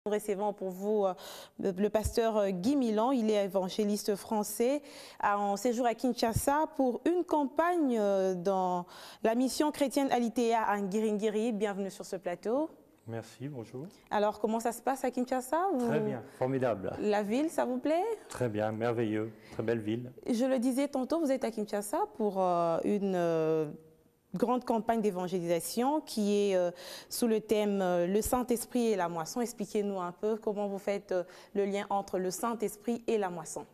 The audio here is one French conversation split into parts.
Nous recevons pour vous le pasteur Guy Milan. Il est évangéliste français en séjour à Kinshasa pour une campagne dans la mission chrétienne Alitea à Ngiringiri. Bienvenue sur ce plateau. Merci, bonjour. Alors, comment ça se passe à Kinshasa? Très bien, formidable. La ville, ça vous plaît? Très bien, merveilleux, très belle ville. Je le disais tantôt, vous êtes à Kinshasa pour une grande campagne d'évangélisation qui est sous le thème le Saint-Esprit et la moisson. Expliquez-nous un peu comment vous faites le lien entre le Saint-Esprit et la moisson.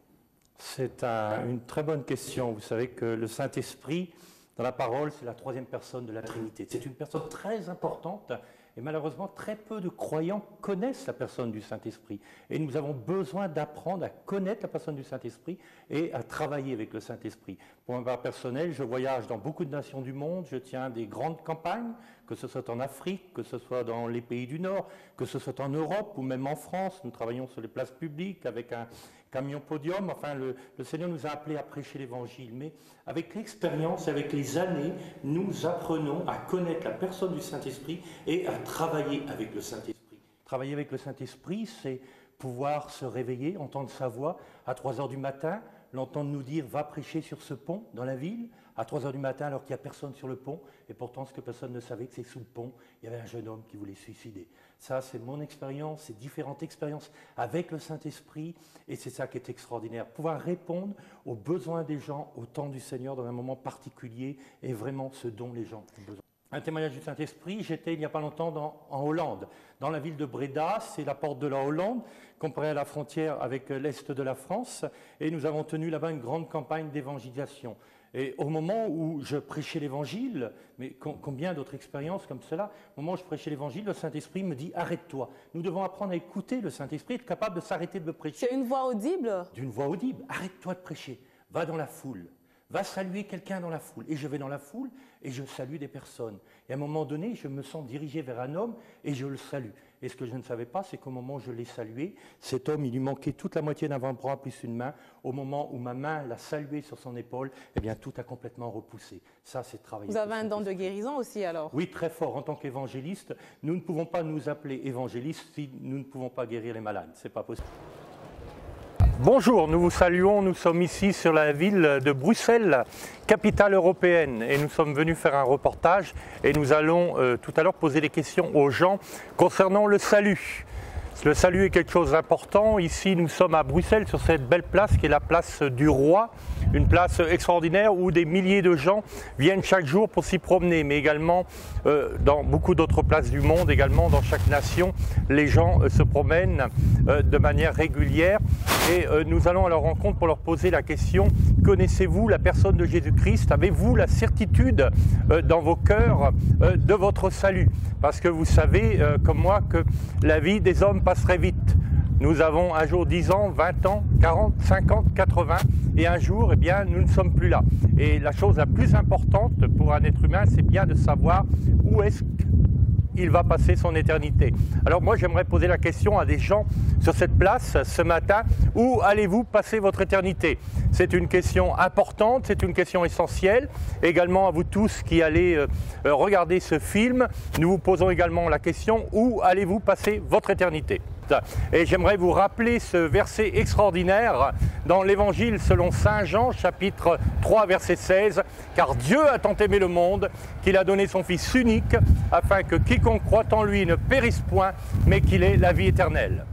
C'est une très bonne question. Vous savez que le Saint-Esprit, dans la parole, c'est la troisième personne de la Trinité. C'est une personne très importante et malheureusement, très peu de croyants connaissent la personne du Saint-Esprit. Et nous avons besoin d'apprendre à connaître la personne du Saint-Esprit et à travailler avec le Saint-Esprit. Pour ma part personnelle, je voyage dans beaucoup de nations du monde, je tiens des grandes campagnes, que ce soit en Afrique, que ce soit dans les pays du Nord, que ce soit en Europe ou même en France. Nous travaillons sur les places publiques avec un camion podium. Enfin, le Seigneur nous a appelés à prêcher l'Évangile. Mais avec l'expérience, avec les années, nous apprenons à connaître la personne du Saint-Esprit et à travailler avec le Saint-Esprit. Travailler avec le Saint-Esprit, c'est pouvoir se réveiller, entendre sa voix à 3 heures du matin, l'entendre nous dire « va prêcher sur ce pont dans la ville », à 3 heures du matin alors qu'il n'y a personne sur le pont, et pourtant ce que personne ne savait, que c'est sous le pont, il y avait un jeune homme qui voulait se suicider. Ça, c'est mon expérience, c'est différentes expériences avec le Saint-Esprit, et c'est ça qui est extraordinaire. Pouvoir répondre aux besoins des gens, au temps du Seigneur, dans un moment particulier, est vraiment ce dont les gens ont besoin. Un témoignage du Saint-Esprit, j'étais il n'y a pas longtemps en Hollande, dans la ville de Breda, c'est la porte de la Hollande, comparée à la frontière avec l'Est de la France, et nous avons tenu là-bas une grande campagne d'évangélisation. Et au moment où je prêchais l'Évangile, mais combien d'autres expériences comme cela, au moment où je prêchais l'Évangile, le Saint-Esprit me dit « arrête-toi ». Nous devons apprendre à écouter le Saint-Esprit, être capable de s'arrêter de me prêcher. C'est une voix audible? D'une voix audible. Arrête-toi de prêcher, va dans la foule. Va saluer quelqu'un dans la foule. Et je vais dans la foule et je salue des personnes. Et à un moment donné, je me sens dirigé vers un homme et je le salue. Et ce que je ne savais pas, c'est qu'au moment où je l'ai salué, cet homme, il lui manquait toute la moitié d'un avant-bras plus une main. Au moment où ma main l'a salué sur son épaule, eh bien, tout a complètement repoussé. Ça, c'est travailler. Vous avez un don de guérison aussi, alors? Oui, très fort. En tant qu'évangéliste, nous ne pouvons pas nous appeler évangélistes si nous ne pouvons pas guérir les malades. Ce n'est pas possible. Bonjour, nous vous saluons, nous sommes ici sur la ville de Bruxelles, capitale européenne, et nous sommes venus faire un reportage et nous allons tout à l'heure poser des questions aux gens concernant le salut. Le salut est quelque chose d'important. Ici, nous sommes à Bruxelles, sur cette belle place qui est la place du Roi, une place extraordinaire où des milliers de gens viennent chaque jour pour s'y promener, mais également dans beaucoup d'autres places du monde, également dans chaque nation, les gens se promènent de manière régulière et nous allons à leur rencontre pour leur poser la question: connaissez-vous la personne de Jésus-Christ? Avez-vous la certitude dans vos cœurs de votre salut? Parce que vous savez, comme moi, que la vie des hommes passe très vite. Nous avons un jour 10 ans, 20 ans, 40, 50, 80 et un jour, eh bien, nous ne sommes plus là. Et la chose la plus importante pour un être humain, c'est bien de savoir où est-ce qu'il va passer son éternité. Alors moi, j'aimerais poser la question à des gens sur cette place ce matin: où allez-vous passer votre éternité? C'est une question importante, c'est une question essentielle. Également à vous tous qui allez regarder ce film, nous vous posons également la question: où allez-vous passer votre éternité? Et j'aimerais vous rappeler ce verset extraordinaire dans l'Évangile selon Saint Jean, chapitre 3, verset 16. « Car Dieu a tant aimé le monde qu'il a donné son Fils unique, afin que quiconque croit en lui ne périsse point, mais qu'il ait la vie éternelle. »